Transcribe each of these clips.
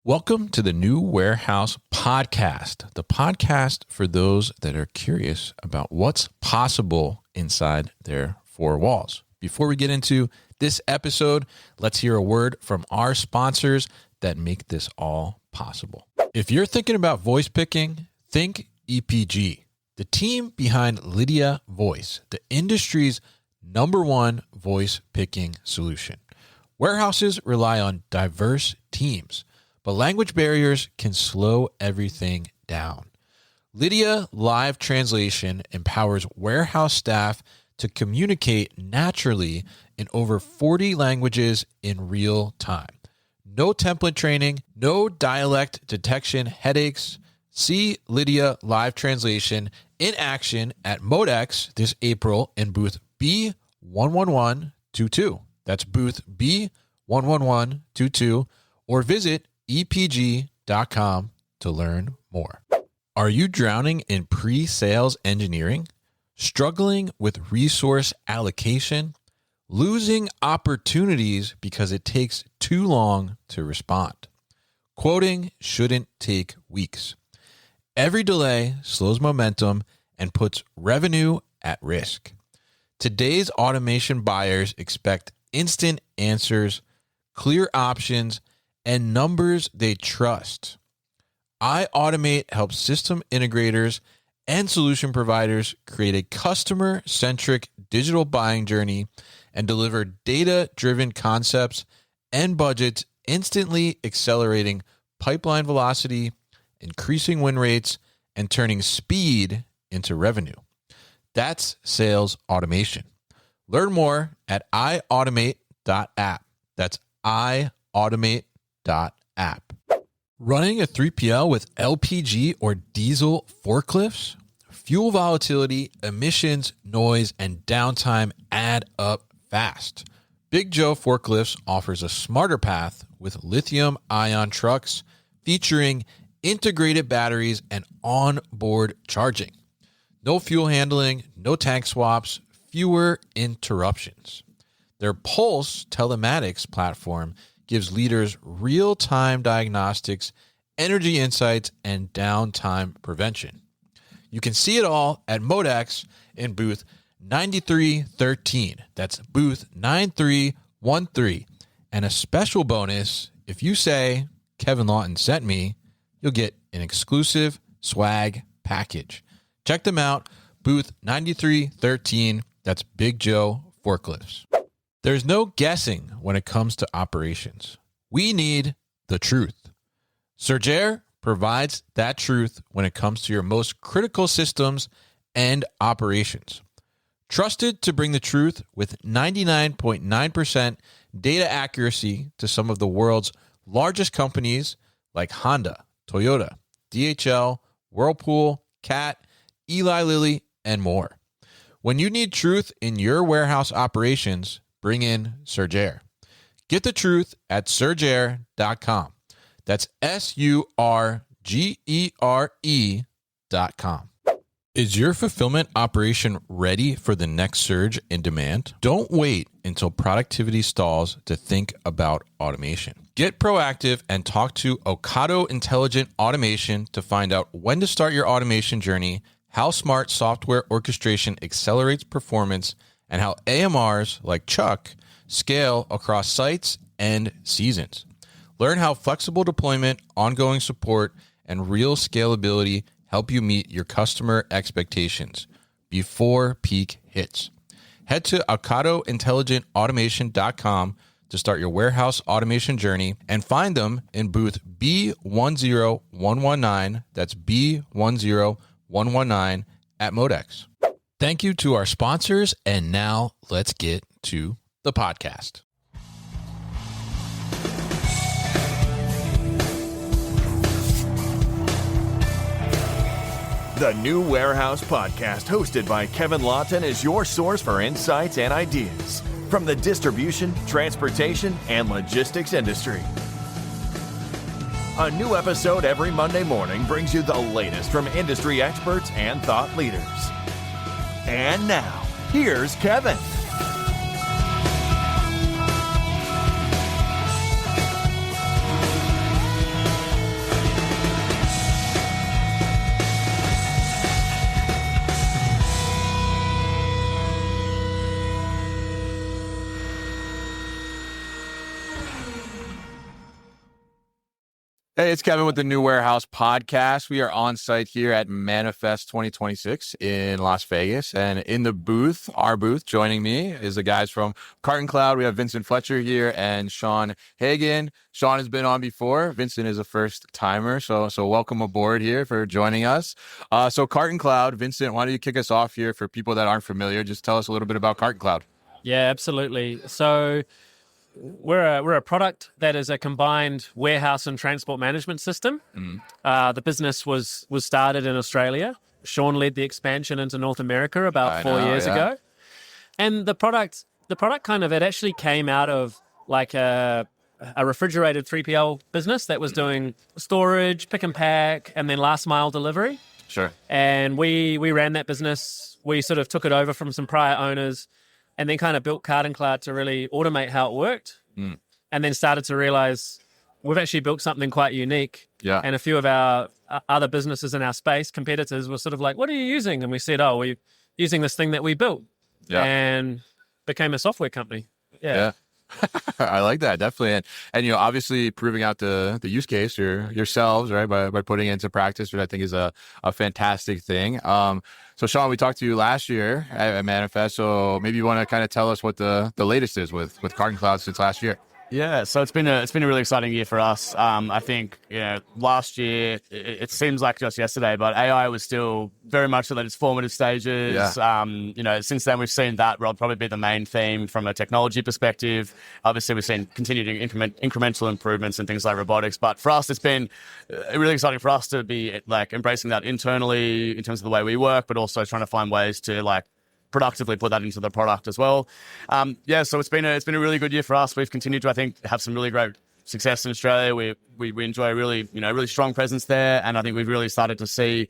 Welcome to the New Warehouse Podcast, the podcast for those that are curious about what's possible inside their four walls. Before we get into this episode, let's hear a word from our sponsors that make this all possible. If you're thinking about voice picking, think EPG, the team behind Lydia Voice, the industry's #1 voice picking solution. Warehouses rely on diverse teams, but language barriers can slow everything down. Lydia Live Translation empowers warehouse staff to communicate naturally in over 40 languages in real time. No template training, no dialect detection headaches. See Lydia Live Translation in action at Modex this April in booth B11122. That's booth B11122, or visit epg.com to learn more. Are you drowning in pre-sales engineering? Struggling with resource allocation? Losing opportunities because it takes too long to respond? Quoting shouldn't take weeks. Every delay slows momentum and puts revenue at risk. Today's automation buyers expect instant answers, clear options, and numbers they trust. iAutomate helps system integrators and solution providers create a customer-centric digital buying journey and deliver data-driven concepts and budgets, instantly accelerating pipeline velocity, increasing win rates, and turning speed into revenue. That's sales automation. Learn more at iautomate.app. That's iautomate.app. Running a 3PL with LPG or diesel forklifts? Fuel volatility, emissions, noise, and downtime add up fast. Big Joe Forklifts offers a smarter path with lithium-ion trucks featuring integrated batteries and onboard charging. No fuel handling, no tank swaps, fewer interruptions. Their Pulse telematics platform gives leaders real-time diagnostics, energy insights, and downtime prevention. You can see it all at Modex in booth 9313. That's booth 9313. And a special bonus, if you say Kevin Lawton sent me, you'll get an exclusive swag package. Check them out, booth 9313. That's Big Joe Forklifts. There's no guessing when it comes to operations. We need the truth. Surgair provides that truth when it comes to your most critical systems and operations. Trusted to bring the truth with 99.9% data accuracy to some of the world's largest companies like Honda, Toyota, DHL, Whirlpool, Cat, Eli Lilly, and more. When you need truth in your warehouse operations, bring in Surgair. Get the truth at surgair.com. That's SURGERE.com. Is your fulfillment operation ready for the next surge in demand? Don't wait until productivity stalls to think about automation. Get proactive and talk to Ocado Intelligent Automation to find out when to start your automation journey, how smart software orchestration accelerates performance, and how AMRs like Chuck scale across sites and seasons. Learn how flexible deployment, ongoing support, and real scalability help you meet your customer expectations before peak hits. Head to OcadoIntelligentAutomation.com to start your warehouse automation journey and find them in booth B10119. That's B10119 at Modex. Thank you to our sponsors, and now let's get to the podcast. The New Warehouse Podcast, hosted by Kevin Lawton, is your source for insights and ideas from the distribution, transportation, and logistics industry. A new episode every Monday morning brings you the latest from industry experts and thought leaders. And now, here's Kevin. Hey, it's Kevin with the New Warehouse Podcast. We are on site here at Manifest 2026 in Las Vegas. And in the booth, our booth, joining me is the guys from Carton Cloud. We have Vincent Fletcher here and Shaun Hagen. Shaun has been on before. Vincent is a first timer. So welcome aboard here for joining us. So Carton Cloud, Vincent, why don't you kick us off here for people that aren't familiar? Just tell us a little bit about Carton Cloud. Yeah, absolutely. So we're a product that is a combined warehouse and transport management system. The business was started in Australia. Shaun led the expansion into North America about 4 years ago. And the product kind of, it actually came out of like a refrigerated 3PL business that was doing storage, pick and pack, and then last mile delivery. Sure. And we ran that business. We sort of took it over from some prior owners, and then kind of built Carton Cloud to really automate how it worked. And then started to realize we've actually built something quite unique. Yeah. And a few of our other businesses in our space, competitors, were sort of like, what are you using? And we said, oh, we're using this thing that we built. Yeah. And became a software company. Yeah. I like that, definitely. And you know, obviously proving out the use case yourselves, right, by putting it into practice, which I think is a fantastic thing. So Shaun, we talked to you last year at Manifest, so maybe you want to kind of tell us what the latest is with Carton Cloud since last year. Yeah, so it's been a really exciting year for us. I think last year it seems like just yesterday, but AI was still very much in its formative stages. Yeah. Since then we've seen that probably be the main theme from a technology perspective. Obviously, we've seen continued incremental improvements in things like robotics, but for us, it's been really exciting for us to be like embracing that internally in terms of the way we work, but also trying to find ways to like productively put that into the product as well. So it's been a really good year for us. We've continued to, I think, have some really great success in Australia. We enjoy a really strong presence there, and I think we've really started to see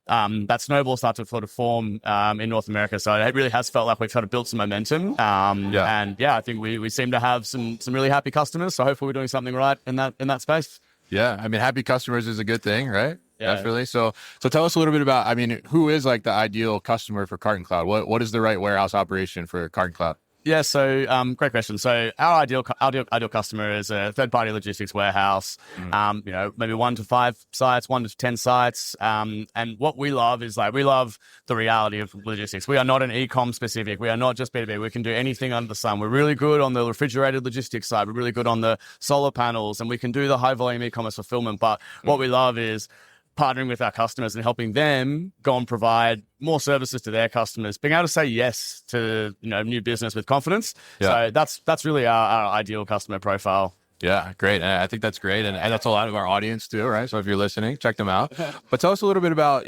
that snowball start to sort of form in North America. So it really has felt like we've sort of built some momentum. And I think we seem to have some really happy customers. So hopefully we're doing something right in that space. Yeah, I mean, happy customers is a good thing, right? Yeah. Definitely. So tell us a little bit about, I mean, who is like the ideal customer for Carton Cloud? What is the right warehouse operation for Carton Cloud? Yeah, so great question. So our ideal customer is a third-party logistics warehouse. Maybe 1 to 5 sites, 1 to 10 sites. And what we love is we love the reality of logistics. We are not an e-com specific. We are not just B2B. We can do anything under the sun. We're really good on the refrigerated logistics side. We're really good on the solar panels, and we can do the high volume e-commerce fulfillment. But what we love is partnering with our customers and helping them go and provide more services to their customers, being able to say yes to new business with confidence. Yeah. So that's really our ideal customer profile. Yeah, great. And I think that's great. And that's a lot of our audience too, right? So if you're listening, check them out. But tell us a little bit about,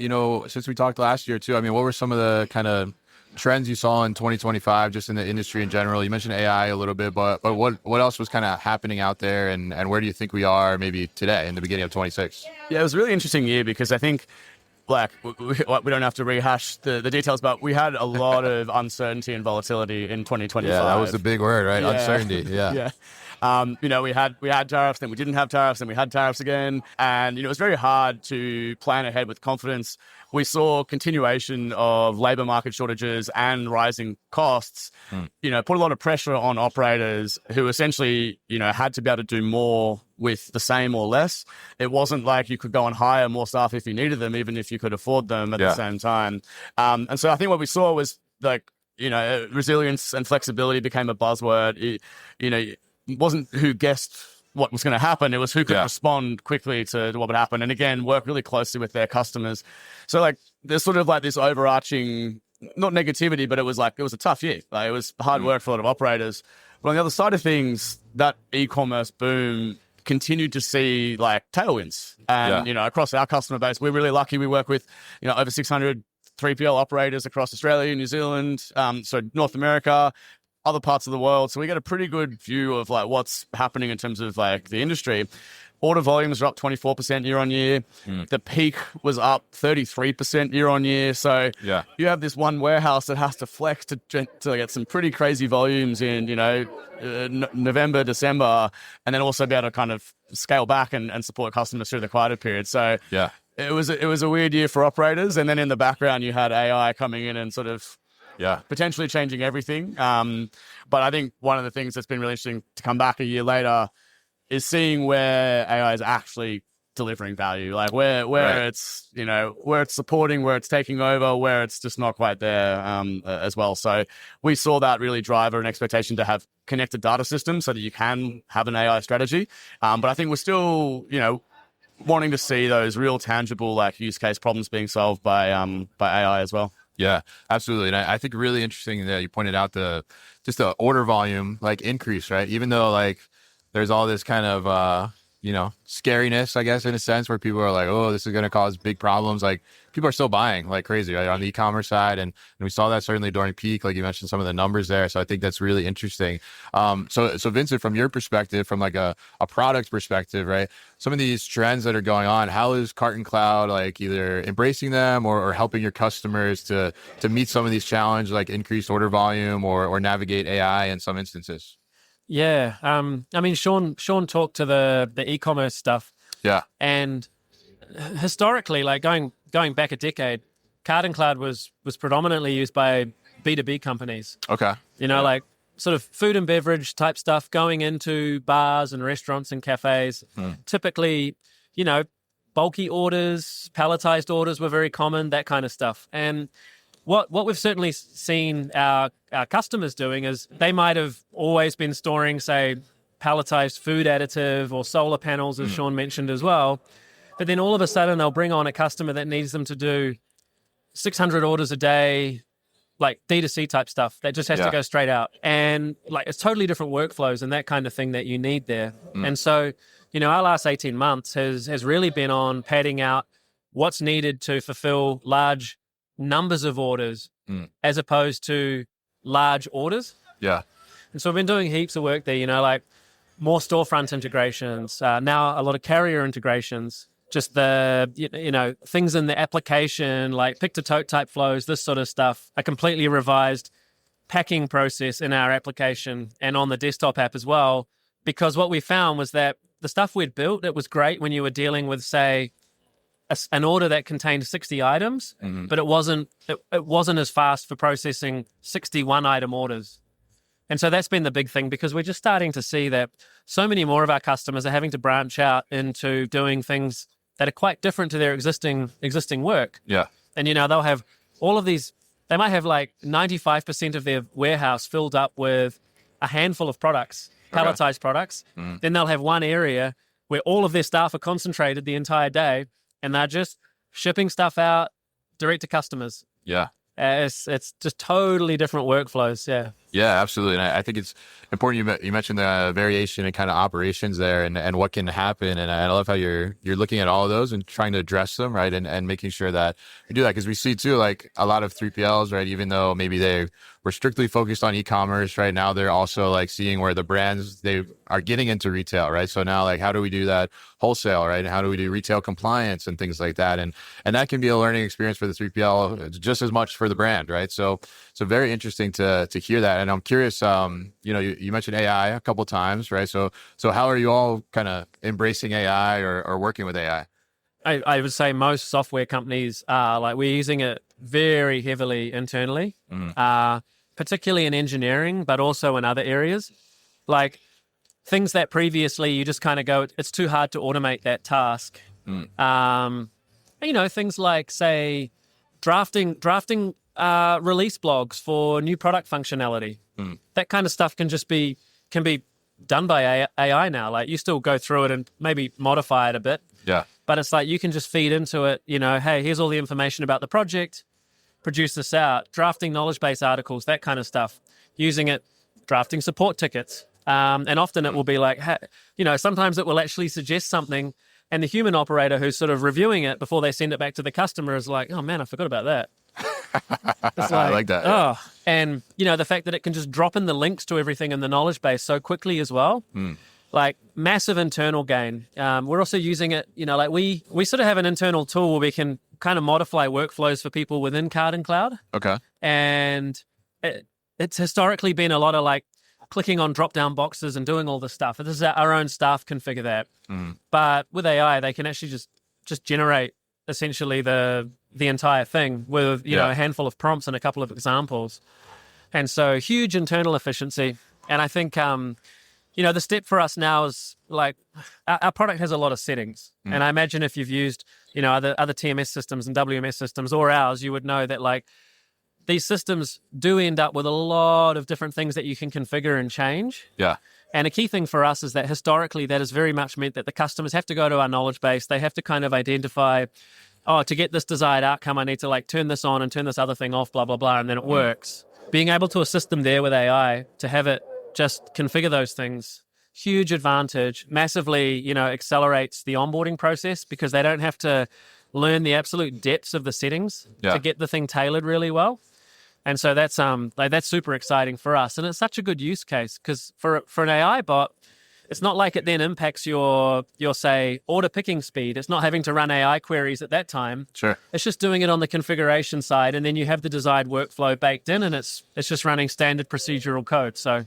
since we talked last year too, I mean, what were some of the kind of trends you saw in 2025, just in the industry in general? You mentioned AI a little bit, but what else was kind of happening out there, and where do you think we are maybe today in the beginning of 26? Yeah, it was a really interesting year because I think we don't have to rehash the details, but we had a lot of uncertainty and volatility in 2025. Yeah, that was the big word, right? Yeah. Uncertainty. Yeah. Yeah. We had tariffs, then we didn't have tariffs, then we had tariffs again. And, it was very hard to plan ahead with confidence. We saw continuation of labor market shortages and rising costs, put a lot of pressure on operators who essentially, had to be able to do more with the same or less. It wasn't like you could go and hire more staff if you needed them, even if you could afford them at the same time. And so I think what we saw was resilience and flexibility became a buzzword. It wasn't who guessed what was going to happen. It was who could respond quickly to what would happen. And again, work really closely with their customers. So there's sort of this overarching, not negativity, but it was a tough year. It was hard work for a lot of operators. But on the other side of things, that e-commerce boom continued to see tailwinds. And, across our customer base, we're really lucky. We work with, over 600 3PL operators across Australia, New Zealand, so North America, other parts of the world. So we get a pretty good view of what's happening in terms of the industry. Order volumes are up 24% year on year. The peak was up 33% year on year. So you have this one warehouse that has to flex to get some pretty crazy volumes in, November, December, and then also be able to kind of scale back and support customers through the quieter period. So it was a weird year for operators. And then in the background, you had AI coming in and sort of potentially changing everything. But I think one of the things that's been really interesting to come back a year later is seeing where AI is actually delivering value, like where Right. it's, where it's supporting, where it's taking over, where it's just not quite there as well. So we saw that really drive an expectation to have connected data systems so that you can have an AI strategy. But I think we're still, wanting to see those real tangible like use case problems being solved by AI as well. Yeah, absolutely. And I think really interesting that you pointed out the order volume like increase, right? Even though like there's all this kind of, scariness, I guess, in a sense, where people are like, oh, this is going to cause big problems. Like people are still buying like crazy, right? On the e-commerce side. And we saw that certainly during peak, like you mentioned some of the numbers there. So I think that's really interesting. So Vincent, from your perspective, from like a product perspective, right? Some of these trends that are going on, how is Carton Cloud like either embracing them or helping your customers to meet some of these challenges, like increased order volume or navigate AI in some instances? Yeah. I mean, Shaun talked to the e-commerce stuff. Yeah. And historically, like going back a decade, Carton Cloud was predominantly used by B2B companies. Okay. Like sort of food and beverage type stuff going into bars and restaurants and cafes. Typically, bulky orders, palletized orders were very common, that kind of stuff. And what we've certainly seen our customers doing is they might have always been storing, say, palletized food additive or solar panels, as Shaun mentioned as well. But then all of a sudden they'll bring on a customer that needs them to do 600 orders a day, like D2C type stuff that just has to go straight out. And like it's totally different workflows and that kind of thing that you need there. And so, our last 18 months has really been on padding out what's needed to fulfill large numbers of orders as opposed to large orders. Yeah. And so we've been doing heaps of work there, like more storefront integrations, now a lot of carrier integrations, just the, things in the application, like pick-to-tote type flows, this sort of stuff, a completely revised packing process in our application and on the desktop app as well. Because what we found was that the stuff we'd built, it was great when you were dealing with, say, an order that contained 60 items, but it wasn't as fast for processing 61 item orders. And so that's been the big thing, because we're just starting to see that so many more of our customers are having to branch out into doing things that are quite different to their existing work. Yeah. And, they'll have all of these, they might have like 95% of their warehouse filled up with a handful of products, palletized products. Then they'll have one area where all of their staff are concentrated the entire day, and they're just shipping stuff out direct to customers. Yeah. It's just totally different workflows. Yeah. Yeah, absolutely. And I think it's important you mentioned the variation in kind of operations there and what can happen. And I love how you're looking at all of those and trying to address them, right? And making sure that you do that, because we see too, like a lot of 3PLs, right? Even though maybe they were strictly focused on e-commerce, right? Now they're also like seeing where the brands, they are getting into retail, right? So now like, how do we do that wholesale, right? And how do we do retail compliance and things like that? And that can be a learning experience for the 3PL just as much for the brand, right? So very interesting to hear that. And I'm curious, you mentioned AI a couple of times, right? So how are you all kind of embracing AI or working with AI? I would say most software companies are, like, we're using it very heavily internally, particularly in engineering, but also in other areas. Like things that previously you just kind of go, it's too hard to automate that task. Things like, say, drafting release blogs for new product functionality. That kind of stuff can be done by AI now. Like you still go through it and maybe modify it a bit. Yeah. But it's like you can just feed into it, hey, here's all the information about the project, produce this out, drafting knowledge base articles, that kind of stuff, using it, drafting support tickets. And often it will be like, sometimes it will actually suggest something, and the human operator who's sort of reviewing it before they send it back to the customer is like, oh man, I forgot about that. It's like, I like that. Oh, and the fact that it can just drop in the links to everything in the knowledge base so quickly as well. Like massive internal gain. We're also using it, like we sort of have an internal tool where we can kind of modify workflows for people within Carton Cloud. Okay. And it's historically been a lot of like clicking on drop-down boxes and doing all this stuff. This is our own staff configure that. But with AI, they can actually just generate essentially the entire thing with, a handful of prompts and a couple of examples. And so huge internal efficiency. And I think, the step for us now is like our product has a lot of settings. And I imagine if you've used, other TMS systems and WMS systems or ours, you would know that like these systems do end up with a lot of different things that you can configure and change. Yeah. And a key thing for us is that historically that has very much meant that the customers have to go to our knowledge base. They have to kind of identify, to get this desired outcome, I need to like turn this on and turn this other thing off, blah, blah, blah, and then it works. Being able to assist them there with AI to have it just configure those things, huge advantage, massively, accelerates the onboarding process because they don't have to learn the absolute depths of the settings to get the thing tailored really well. And so that's super exciting for us. And it's such a good use case because for an AI bot, it's not like it then impacts your say order picking speed. It's not having to run AI queries at that time. Sure. It's just doing it on the configuration side, and then you have the desired workflow baked in, and it's just running standard procedural code. So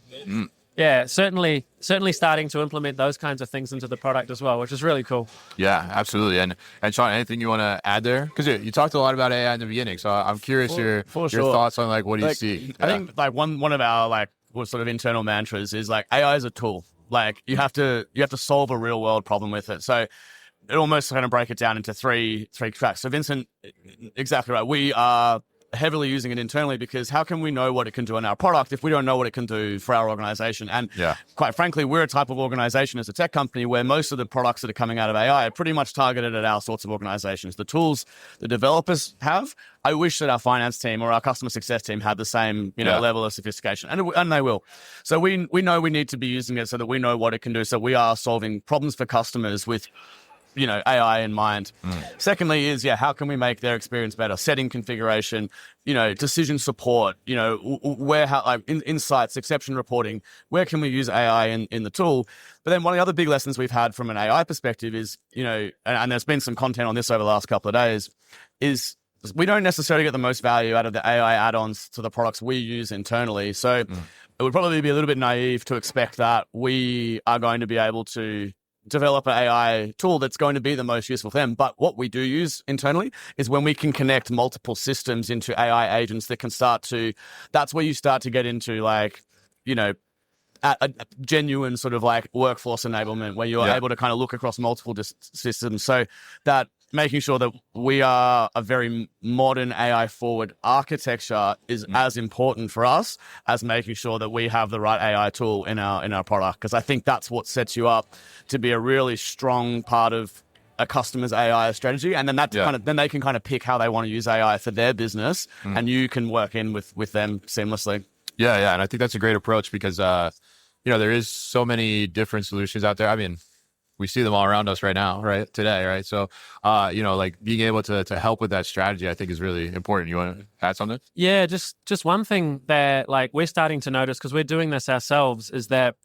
yeah, certainly starting to implement those kinds of things into the product as well, which is really cool. Yeah, absolutely. And Shaun, anything you want to add there? Because you talked a lot about AI in the beginning, so I'm curious your thoughts on like what do you see? I think like one of our like sort of internal mantras is like AI is a tool. Like you have to solve a real world problem with it. So it almost kind of break it down into three tracks. So Vincent, exactly right. We are heavily using it internally because how can we know what it can do in our product if we don't know what it can do for our organization? And quite frankly, we're a type of organization as a tech company where most of the products that are coming out of AI are pretty much targeted at our sorts of organizations. The tools the developers have, I wish that our finance team or our customer success team had the same, level of sophistication, and they will. So we know we need to be using it so that we know what it can do. So we are solving problems for customers with AI in mind. Secondly is, how can we make their experience better? Setting configuration, decision support, insights, exception reporting. Where can we use AI in the tool? But then one of the other big lessons we've had from an AI perspective is, and there's been some content on this over the last couple of days, is we don't necessarily get the most value out of the AI add-ons to the products we use internally. So it would probably be a little bit naive to expect that we are going to be able to develop an AI tool that's going to be the most useful for them. But what we do use internally is when we can connect multiple systems into AI agents that can that's where you start to get into like, a genuine sort of like workforce enablement where you're able to kind of look across multiple systems. So that making sure that we are a very modern AI forward architecture is as important for us as making sure that we have the right AI tool in our product. Because I think that's what sets you up to be a really strong part of a customer's AI strategy. And then then they can kind of pick how they want to use AI for their business and you can work in with them seamlessly. Yeah. And I think that's a great approach because, there is so many different solutions out there. I mean, we see them all around us right now, right? Today, right? So, like being able to help with that strategy, I think is really important. You want to add something? Yeah, just one thing that like we're starting to notice because we're doing this ourselves is that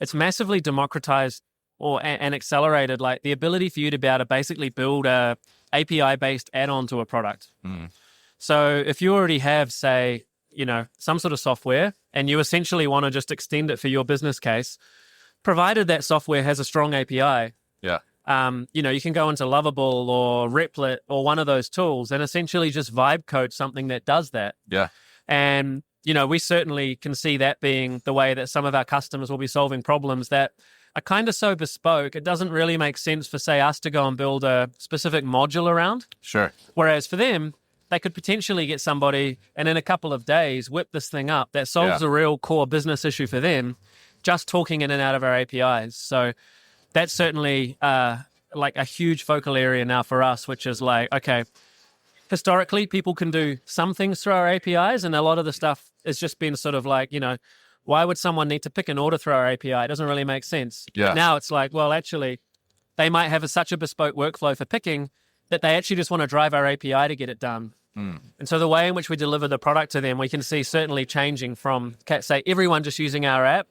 it's massively democratized and accelerated, like the ability for you to be able to basically build a API-based add-on to a product. So if you already have, say, some sort of software and you essentially want to just extend it for your business case, provided that software has a strong API, you can go into Lovable or Replit or one of those tools and essentially just vibe code something that does that. Yeah. And, we certainly can see that being the way that some of our customers will be solving problems that are kind of so bespoke. It doesn't really make sense for, say, us to go and build a specific module around. Sure. Whereas for them, they could potentially get somebody and in a couple of days whip this thing up that solves a real core business issue for them, just talking in and out of our APIs. So that's certainly like a huge focal area now for us, which is like, okay, historically people can do some things through our APIs and a lot of the stuff has just been sort of like, why would someone need to pick an order through our API? It doesn't really make sense. Yeah. Now it's like, well, actually, they might have such a bespoke workflow for picking that they actually just want to drive our API to get it done. And so the way in which we deliver the product to them, we can see certainly changing from, say, everyone just using our app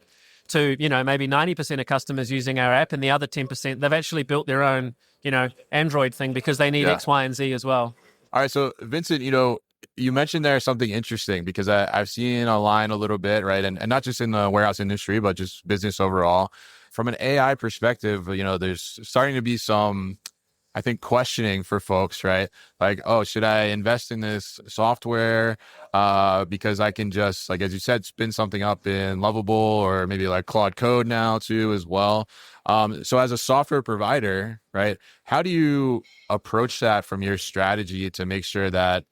to, maybe 90% of customers using our app and the other 10%, they've actually built their own, Android thing because they need X, Y, and Z as well. All right. So Vincent, you mentioned there something interesting because I've seen online a little bit, right? And not just in the warehouse industry, but just business overall. From an AI perspective, there's starting to be some I think, questioning for folks, right? Like, oh, should I invest in this software because I can just, like, as you said, spin something up in Lovable or maybe like Claude Code now too as well. So as a software provider, right, how do you approach that from your strategy to make sure that,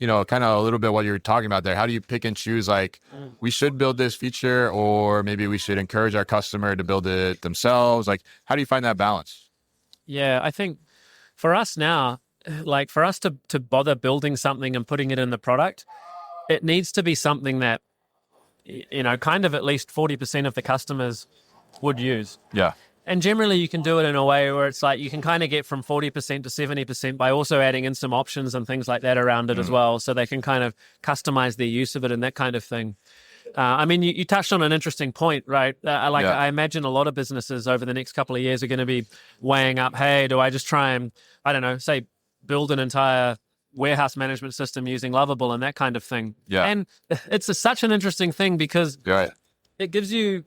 kind of a little bit what you're talking about there? How do you pick and choose, like, we should build this feature, or maybe we should encourage our customer to build it themselves? Like, how do you find that balance? Yeah, I think for us now, like for us to bother building something and putting it in the product, it needs to be something that, kind of at least 40% of the customers would use. Yeah. And generally you can do it in a way where it's like you can kind of get from 40% to 70% by also adding in some options and things like that around it as well. So they can kind of customize their use of it and that kind of thing. I mean, you touched on an interesting point, right? I imagine a lot of businesses over the next couple of years are going to be weighing up, hey, do I just try and, I don't know, say build an entire warehouse management system using Lovable and that kind of thing. Yeah. And it's such an interesting thing because it gives you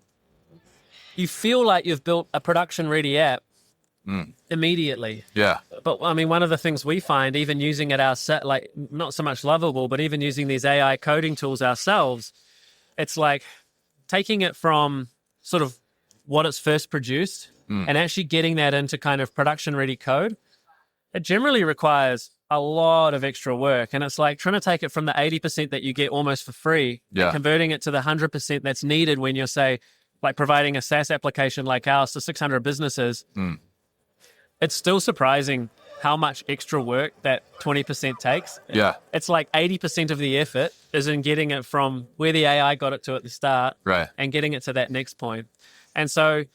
feel like you've built a production-ready app immediately. Yeah. But I mean, one of the things we find, even using it like not so much Lovable, but even using these AI coding tools ourselves, it's like taking it from sort of what it's first produced and actually getting that into kind of production-ready code. It generally requires a lot of extra work. And it's like trying to take it from the 80% that you get almost for free and converting it to the 100% that's needed when you're, say, like providing a SaaS application like ours to 600 businesses. It's still surprising how much extra work that 20% takes. Yeah. It's like 80% of the effort is in getting it from where the AI got it to at the start and getting it to that next point. And so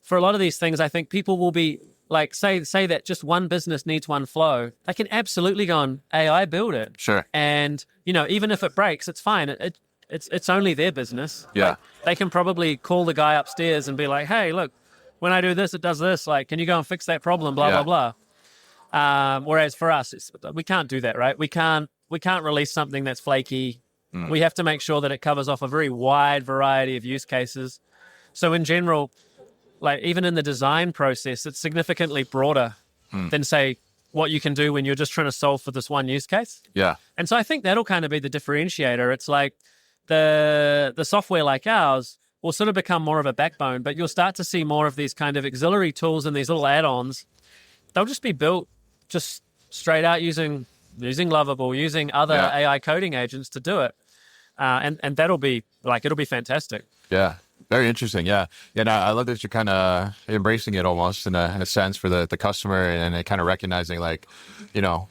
for a lot of these things, I think people will be like, say that just one business needs one flow. They can absolutely go on AI build it. Sure. And, even if it breaks, it's fine. It's only their business. Yeah. Like, they can probably call the guy upstairs and be like, hey, look, when I do this, it does this. Like, can you go and fix that problem? Blah, blah, blah. Whereas for us, we can't do that, right? We can't release something that's flaky. We have to make sure that it covers off a very wide variety of use cases. So in general, like even in the design process, it's significantly broader than, say, what you can do when you're just trying to solve for this one use case. Yeah. And so I think that'll kind of be the differentiator. It's like the software like ours will sort of become more of a backbone, but you'll start to see more of these kind of auxiliary tools and these little add-ons. They'll just be built just straight out using Lovable, using other AI coding agents to do it. And that'll be like, it'll be fantastic. Yeah. Very interesting. Yeah. Yeah. No, I love that you're kind of embracing it almost in a sense for the customer and kind of recognizing like,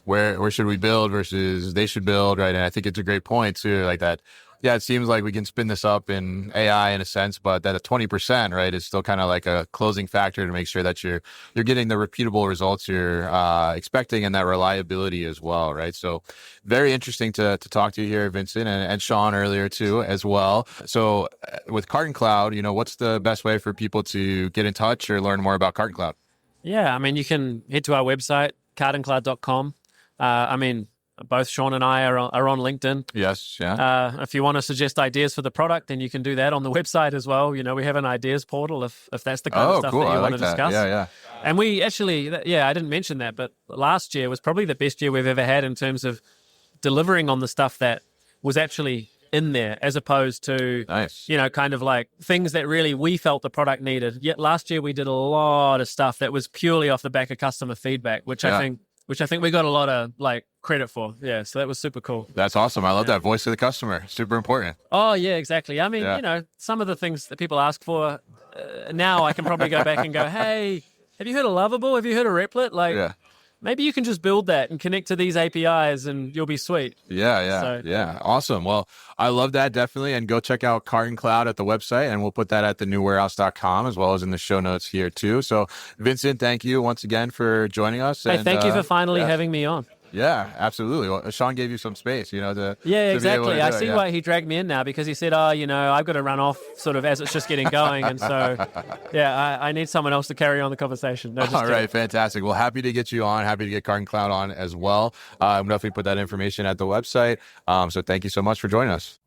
where should we build versus they should build. Right. And I think it's a great point too, like that. Yeah, it seems like we can spin this up in AI in a sense, but that at 20%, right, is still kind of like a closing factor to make sure that you're getting the repeatable results you're expecting and that reliability as well, right? So very interesting to talk to you here, Vincent, and Shaun earlier too as well. So with Carton Cloud, what's the best way for people to get in touch or learn more about Carton Cloud? Yeah, I mean, you can head to our website, cartoncloud.com. Both Shaun and I are on LinkedIn. Yes, yeah. If you want to suggest ideas for the product, then you can do that on the website as well. We have an ideas portal if that's the kind of stuff cool. that you I want like to discuss. Yeah. And we actually, I didn't mention that, but last year was probably the best year we've ever had in terms of delivering on the stuff that was actually in there, as opposed to, kind of like things that really we felt the product needed. Yet last year we did a lot of stuff that was purely off the back of customer feedback, which I think we got a lot of like credit for. Yeah. So that was super cool. That's awesome. I love that voice of the customer. Super important. Oh yeah, exactly. I mean, some of the things that people ask for now I can probably go back and go, hey, have you heard of Lovable? Have you heard of Replit? Like maybe you can just build that and connect to these APIs and you'll be sweet. Yeah. Awesome. Well, I love that, definitely. And go check out Carton Cloud at the website, and we'll put that at thenewwarehouse.com as well as in the show notes here too. So Vincent, thank you once again for joining us. Hey, thank you for finally having me on. Yeah, absolutely. Well, Shaun gave you some space, to exactly. I see why he dragged me in now, because he said, I've got to run off sort of as it's just getting going. And so, I need someone else to carry on the conversation. No, all right, fantastic. Well, happy to get you on. Happy to get Carton Cloud on as well. I'm definitely put that information at the website. So thank you so much for joining us.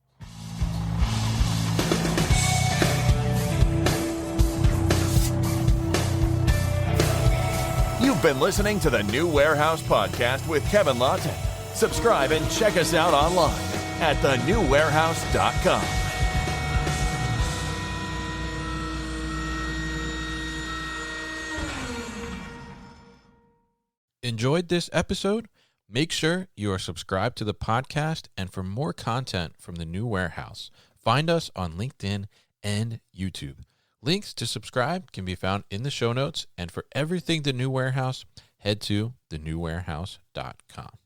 You've You've been listening to the New Warehouse Podcast with Kevin Lawton. Subscribe and check us out online at thenewwarehouse.com. Enjoyed this episode? Make sure you are subscribed to the podcast, and for more content from the New Warehouse, find us on LinkedIn and YouTube. Links to subscribe can be found in the show notes, and for everything The New Warehouse, head to thenewwarehouse.com.